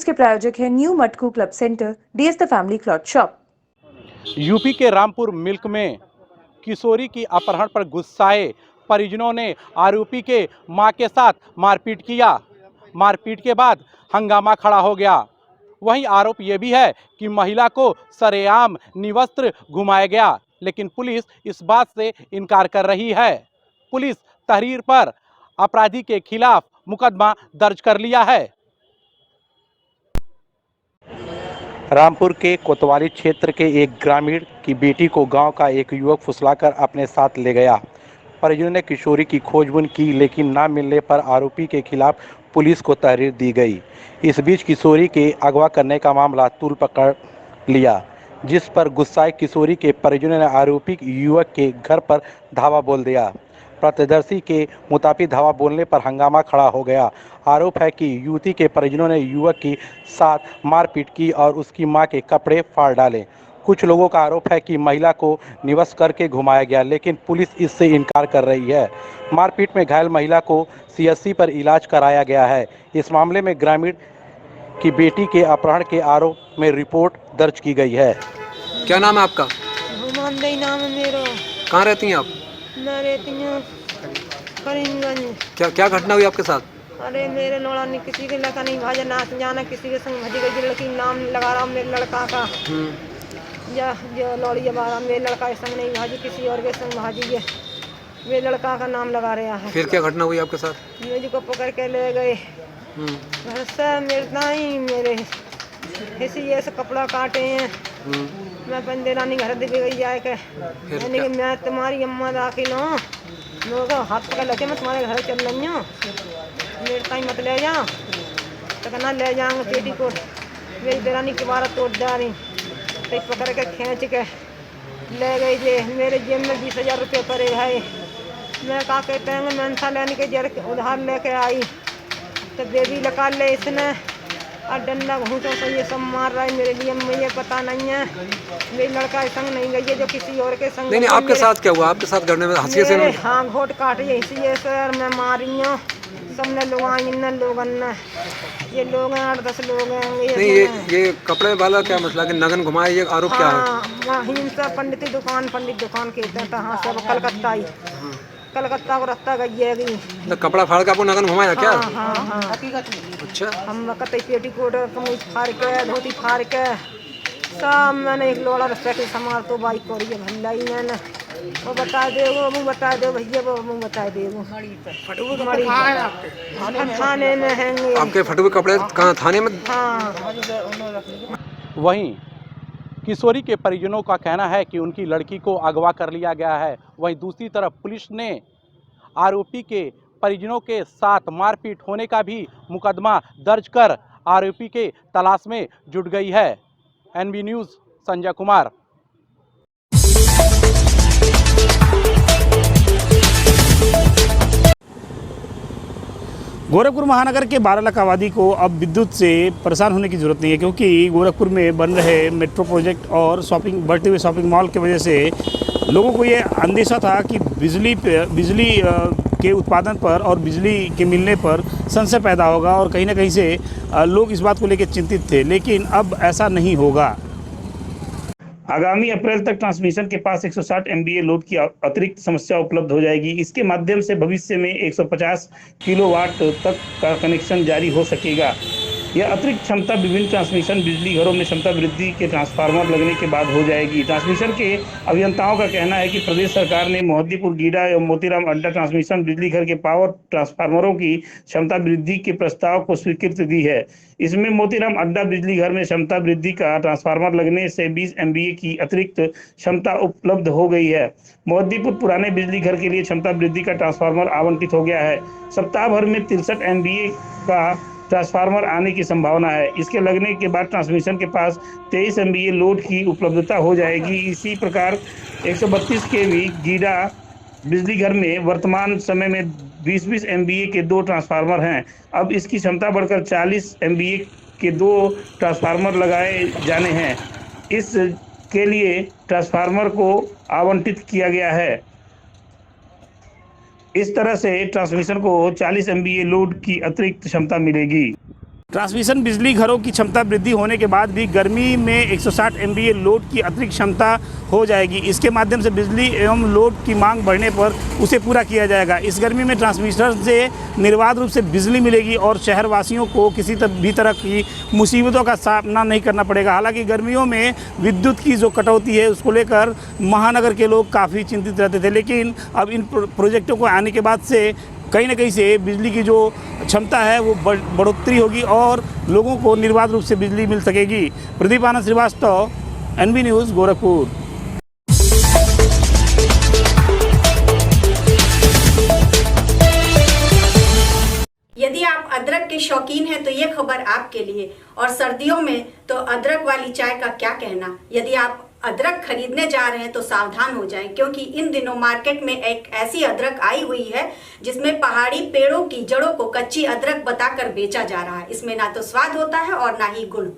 News के प्रायोजक हैं new Matku club centre, DS the family cloth shop. UP के रामपुर मिल्क में किशोरी की अपहरण पर गुस्साए परिजनों ने आरोपी के मां के साथ मारपीट किया। मारपीट के बाद हंगामा खड़ा हो गया। वहीं आरोप यह भी है कि महिला को सरेआम निवस्त्र घुमाया गया, लेकिन पुलिस इस बात से इनकार कर रही है। पुलिस तहरीर पर अपराधी के खिलाफ मुकदमा दर्ज कर लिया है। रामपुर के कोतवाली क्षेत्र के एक ग्रामीण की बेटी को गांव का एक युवक फुसलाकर अपने साथ ले गया। परिजनों ने किशोरी की खोजबीन की, लेकिन न मिलने पर आरोपी के खिलाफ पुलिस को तहरीर दी गई। इस बीच किशोरी के अगवा करने का मामला तूल पकड़ लिया, जिस पर गुस्साए किशोरी के परिजनों ने आरोपी युवक के घर पर धावा बोल दिया। प्रत्यक्षदर्शी के मुताबिक धावा बोलने पर हंगामा खड़ा हो गया। आरोप है कि युवती के परिजनों ने युवक के साथ मारपीट की और उसकी मां के कपड़े फाड़ डाले। कुछ लोगों का आरोप है कि महिला को निवस करके घुमाया गया, लेकिन पुलिस इससे इनकार कर रही है। मारपीट में घायल महिला को सीएचसी पर इलाज कराया गया है। इस मामले में ग्रामीण की बेटी के अपहरण के आरोप में रिपोर्ट दर्ज की गई है। क्या नाम है आपका? भूमानंद नाम है मेरा। कहाँ रहती हैं आप? मैं रहती हूँ करीमगंज। क्या घटना हुई आपके साथ? अरे मेरे लौड़ा ने किसी के लड़का नहीं भाजा, ना जाना किसी के संग भजी गई लड़की नाम लगा रहा हूँ मेरे लड़का का। जो लौड़ी बारा मेरे लड़का के संग नहीं भाजी, किसी और के संग भाजी है, मेरे लड़का का नाम लगा रहा है। फिर क्या घटना हुई आपके साथ? मुझको पकड़ के ले गए घर से, मेरे इसी ऐसे कपड़ा काटे हैं। मैं बंदे रानी घर दे गई जाए के, यानी कि मैं तुम्हारी अम्मा दाखिल हूँ, लोग हाथ पकड़ लगे मैं तुम्हारे घर चल रही हूँ, मेरे ताई मत ले जा, तो कहना ले जाऊँगा पेटी को। मेरी देरानी की बारह तोड़ डाली, तो पकड़ के खींच के ले गई जे। मेरे जेब में 20,000 रुपये पड़े है। मैं कहा कहते हैं मनसा लेने के जर उधार लेके आई, तो बेबी लगा ले इसने और डंडा घूंसों से ये सब मार रहा है मेरे लिए। मुझे पता नहीं है, मेरी लड़का संग नहीं गई है, जो किसी और के संग। नहीं, आपके साथ क्या हुआ? आपके साथ करने में हंसी से? हाँ, घोट काटे इसी सर मैं मारी हूँ। सबने लोग आई, इन लोगों ने, ये लोग हैं 8-10 लोग हैं। नहीं, ये कपड़े वाला क्या मसला कि नगन घुमाए, ये आरोप क्या है? हिंसा पंडित दुकान कहते हैं, कहाँ से कलकत्ता आई, कलकत्ता को रास्ता गई। तो कपड़ा फाड़ के आपको नगन घुमाया क्या? हाँ। अच्छा। हम वक्त पेटीकोट कमीज फाड़ के, धोती फाड़ के सब मैंने एक लोड़ा रस्ते के समार तो बाइक को रही भल्ला ही मैंने वो बता दे, वो मुँह बता दे भैया, वो मुँह बता दे। वो थाने में हैं आपके फटे हुए कपड़े कहाँ? थाने में? हाँ। वहीं किशोरी के परिजनों का कहना है कि उनकी लड़की को अगवा कर लिया गया है। वहीं दूसरी तरफ पुलिस ने आरोपी के परिजनों के साथ मारपीट होने का भी मुकदमा दर्ज कर आरोपी के तलाश में जुट गई है। NB news, Sanjay Kumar. गोरखपुर महानगर के 12 लाख आबादी को अब विद्युत से परेशान होने की ज़रूरत नहीं है, क्योंकि गोरखपुर में बन रहे मेट्रो प्रोजेक्ट और बढ़ते हुए शॉपिंग मॉल की वजह से लोगों को ये अंदेशा था कि बिजली के उत्पादन पर और बिजली के मिलने पर संशय पैदा होगा, और कहीं ना कहीं से लोग इस बात को लेकर चिंतित थे। लेकिन अब ऐसा नहीं होगा। आगामी अप्रैल तक ट्रांसमिशन के पास 160 MVA लोड की अतिरिक्त समस्या उपलब्ध हो जाएगी। इसके माध्यम से भविष्य में 150 किलोवाट तक का कनेक्शन जारी हो सकेगा। यह अतिरिक्त क्षमता विभिन्न ट्रांसमिशन बिजली घरों में क्षमता वृद्धि के ट्रांसफार्मर लगने के बाद हो जाएगी। ट्रांसमिशन के अभियंताओं का कहना है कि प्रदेश सरकार ने मोहद्दीपुर, गीडा एवं मोतीराम अड्डा ट्रांसमिशन बिजली घर के पावर ट्रांसफार्मरों की क्षमता वृद्धि के प्रस्ताव को स्वीकृति दी है। इसमें मोतीराम अड्डा बिजली घर में क्षमता वृद्धि का ट्रांसफार्मर लगने से 20 MVA की अतिरिक्त क्षमता उपलब्ध हो गई है। मोहद्दीपुर पुराने बिजली घर के लिए क्षमता वृद्धि का ट्रांसफार्मर आवंटित हो गया है। सप्ताह भर में 63 MVA का ट्रांसफार्मर आने की संभावना है। इसके लगने के बाद ट्रांसमिशन के पास 23 MVA लोड की उपलब्धता हो जाएगी। इसी प्रकार 132 kV गीडा बिजली घर में वर्तमान समय में 20-20 MVA के 2 ट्रांसफार्मर हैं। अब इसकी क्षमता बढ़कर 40 MVA के 2 ट्रांसफार्मर लगाए जाने हैं। इसके लिए ट्रांसफार्मर को आवंटित किया गया है। इस तरह से ट्रांसमिशन को 40 MVA लोड की अतिरिक्त क्षमता मिलेगी। ट्रांसमिशन बिजली घरों की क्षमता वृद्धि होने के बाद भी गर्मी में 160 MVA लोड की अतिरिक्त क्षमता हो जाएगी। इसके माध्यम से बिजली एवं लोड की मांग बढ़ने पर उसे पूरा किया जाएगा। इस गर्मी में ट्रांसमीटर से निर्बाध रूप से बिजली मिलेगी और शहरवासियों को किसी भी तरह की मुसीबतों का सामना नहीं करना पड़ेगा। हालांकि गर्मियों में विद्युत की जो कटौती है उसको लेकर महानगर के लोग काफ़ी चिंतित रहते थे, लेकिन अब इन प्रोजेक्टों को आने के बाद से कहीं ना कहीं से बिजली की जो क्षमता है वो बढ़ोतरी होगी और लोगों को निर्बाध रूप से बिजली मिल सकेगी। प्रदीप आनंद श्रीवास्तव, NV न्यूज़, गोरखपुर। यदि आप अदरक के शौकीन हैं तो ये खबर आपके लिए। और सर्दियों में तो अदरक वाली चाय का क्या कहना। यदि आप अदरक खरीदने जा रहे हैं तो सावधान हो जाएं, क्योंकि इन दिनों मार्केट में एक ऐसी अदरक आई हुई है जिसमें पहाड़ी पेड़ों की जड़ों को कच्ची अदरक बताकर बेचा जा रहा है। इसमें ना तो स्वाद होता है और ना ही गुण।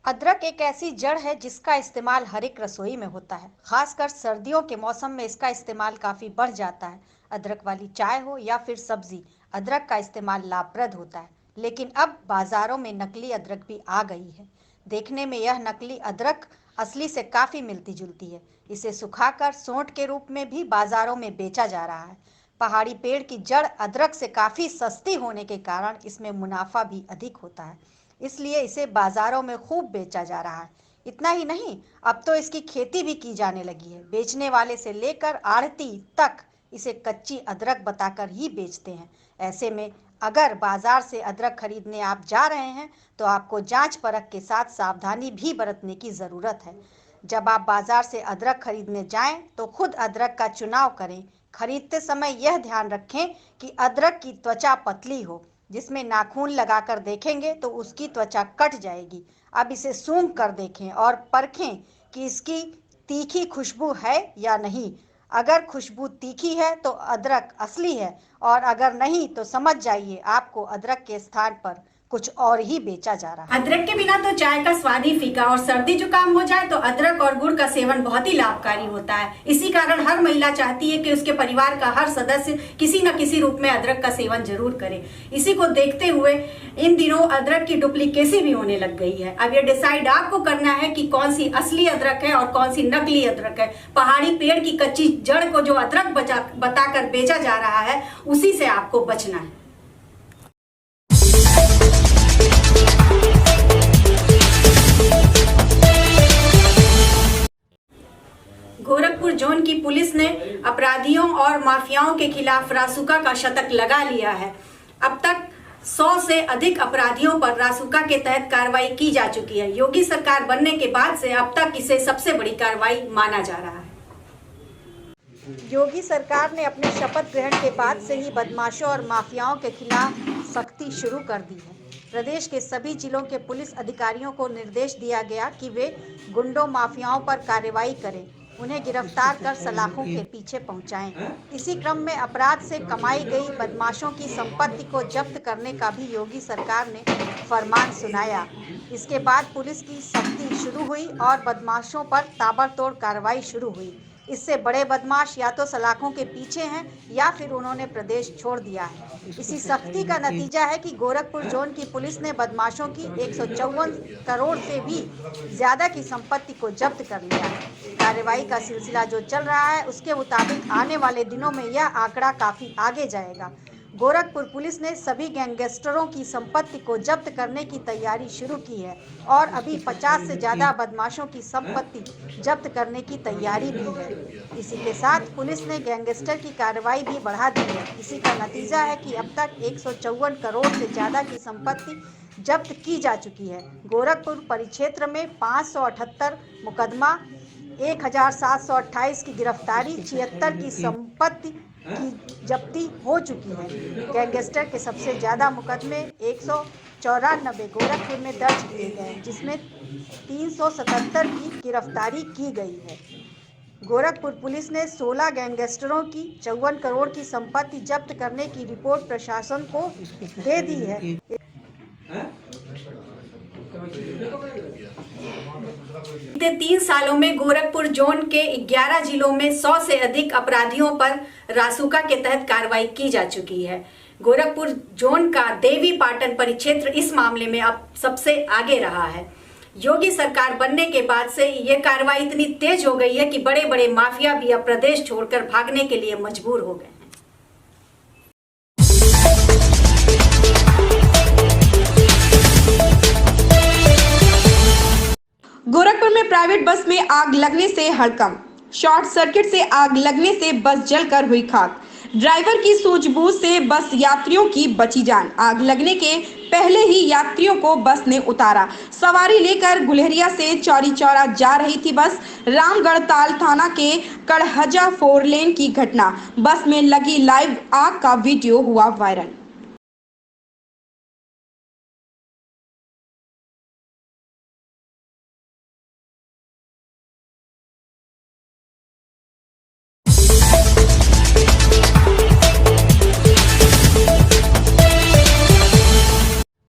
अदरक एक ऐसी जड़ है जिसका इस्तेमाल हर एक रसोई में होता है। खासकर सर्दियों के मौसम में इसका इस्तेमाल काफ़ी बढ़ जाता है। अदरक वाली चाय हो या फिर सब्जी, अदरक का इस्तेमाल लाभप्रद होता है। लेकिन अब बाज़ारों में नकली अदरक भी आ गई है। देखने में यह नकली अदरक असली से काफ़ी मिलती जुलती है। इसे सुखाकर सोंठ के रूप में भी बाज़ारों में बेचा जा रहा है। पहाड़ी पेड़ की जड़ अदरक से काफ़ी सस्ती होने के कारण इसमें मुनाफा भी अधिक होता है, इसलिए इसे बाज़ारों में खूब बेचा जा रहा है। इतना ही नहीं, अब तो इसकी खेती भी की जाने लगी है। बेचने वाले से लेकर आढ़ती तक इसे कच्ची अदरक बताकर ही बेचते हैं। ऐसे में अगर बाजार से अदरक खरीदने आप जा रहे हैं तो आपको जांच परख के साथ सावधानी भी बरतने की ज़रूरत है। जब आप बाजार से अदरक खरीदने जाएं तो खुद अदरक का चुनाव करें। खरीदते समय यह ध्यान रखें कि अदरक की त्वचा पतली हो। जिसमें नाखून लगाकर देखेंगे तो उसकी त्वचा कट जाएगी। अब इसे सूंघ कर देखें और परखें कि इसकी तीखी खुशबू है या नहीं। अगर खुशबू तीखी है तो अदरक असली है, और अगर नहीं तो समझ जाइए आपको अदरक के स्थान पर कुछ और ही बेचा जा रहा है। अदरक के बिना तो चाय का स्वाद ही फीका, और सर्दी जुकाम हो जाए तो अदरक और गुड़ का सेवन बहुत ही लाभकारी होता है। इसी कारण हर महिला चाहती है कि उसके परिवार का हर सदस्य किसी न किसी रूप में अदरक का सेवन जरूर करे। इसी को देखते हुए इन दिनों अदरक की डुप्लीकेसी भी होने लग गई है। अब ये डिसाइड आपको करना है कि कौन सी असली अदरक है और कौन सी नकली अदरक है। पहाड़ी पेड़ की कच्ची जड़ को जो अदरक बताकर बेचा जा रहा है उसी से आपको बचना है। गोरखपुर जोन की पुलिस ने अपराधियों और माफियाओं के खिलाफ रासुका का शतक लगा लिया है। अब तक 100 से अधिक अपराधियों पर रासुका के तहत कार्रवाई की जा चुकी है। योगी सरकार बनने के बाद से अब तक इसे सबसे बड़ी कार्रवाई माना जा रहा है। योगी सरकार ने अपने शपथ ग्रहण के बाद से ही बदमाशों और माफियाओं के खिलाफ सख्ती शुरू कर दी है। प्रदेश के सभी जिलों के पुलिस अधिकारियों को निर्देश दिया गया कि वे गुंडों माफियाओं पर कार्रवाई करें, उन्हें गिरफ्तार कर सलाखों के पीछे पहुंचाएं। इसी क्रम में अपराध से कमाई गई बदमाशों की संपत्ति को जब्त करने का भी योगी सरकार ने फरमान सुनाया। इसके बाद पुलिस की सख्ती शुरू हुई और बदमाशों पर ताबड़तोड़ कार्रवाई शुरू हुई। इससे बड़े बदमाश या तो सलाखों के पीछे हैं या फिर उन्होंने प्रदेश छोड़ दिया है। इसी सख्ती का नतीजा है कि गोरखपुर जोन की पुलिस ने बदमाशों की 154 करोड़ से भी ज्यादा की संपत्ति को जब्त कर लिया है। कार्रवाई का सिलसिला जो चल रहा है उसके मुताबिक आने वाले दिनों में यह आंकड़ा काफी आगे जाएगा। गोरखपुर पुलिस ने सभी गैंगस्टरों की संपत्ति को जब्त करने की तैयारी शुरू की है और अभी 50 से ज़्यादा बदमाशों की संपत्ति जब्त करने की तैयारी भी है। इसी के साथ पुलिस ने गैंगस्टर की कार्रवाई भी बढ़ा दी है। इसी का नतीजा है कि अब तक 154 करोड़ से ज़्यादा की संपत्ति जब्त की जा चुकी है। गोरखपुर परिक्षेत्र में 578 मुकदमा, 1728 की गिरफ्तारी, 76 की संपत्ति की जब्ती हो चुकी है। गैंगस्टर के सबसे ज़्यादा मुकदमे 194 गोरखपुर में दर्ज किए गए, जिसमें 377 की गिरफ्तारी की गई है। गोरखपुर पुलिस ने 16 गैंगस्टरों की 54 करोड़ की संपत्ति जब्त करने की रिपोर्ट प्रशासन को दे दी है। बीते 3 सालों में गोरखपुर जोन के 11 जिलों में 100 से अधिक अपराधियों पर रासुका के तहत कार्रवाई की जा चुकी है। गोरखपुर जोन का देवी पाटन परिक्षेत्र इस मामले में अब सबसे आगे रहा है। योगी सरकार बनने के बाद से ये कार्रवाई इतनी तेज हो गई है कि बड़े बड़े माफिया भी अब प्रदेश छोड़कर भागने के लिए मजबूर हो गए। गोरखपुर में प्राइवेट बस में आग लगने से हड़कंप। शॉर्ट सर्किट से आग लगने से बस जलकर हुई खाक। ड्राइवर की सूझबूझ से बस यात्रियों की बची जान। आग लगने के पहले ही यात्रियों को बस ने उतारा। सवारी लेकर गुलेरिया से चौरी चौरा जा रही थी बस। रामगढ़ ताल थाना के कड़हजा 4 लेन की घटना। बस में लगी लाइव आग का वीडियो हुआ वायरल।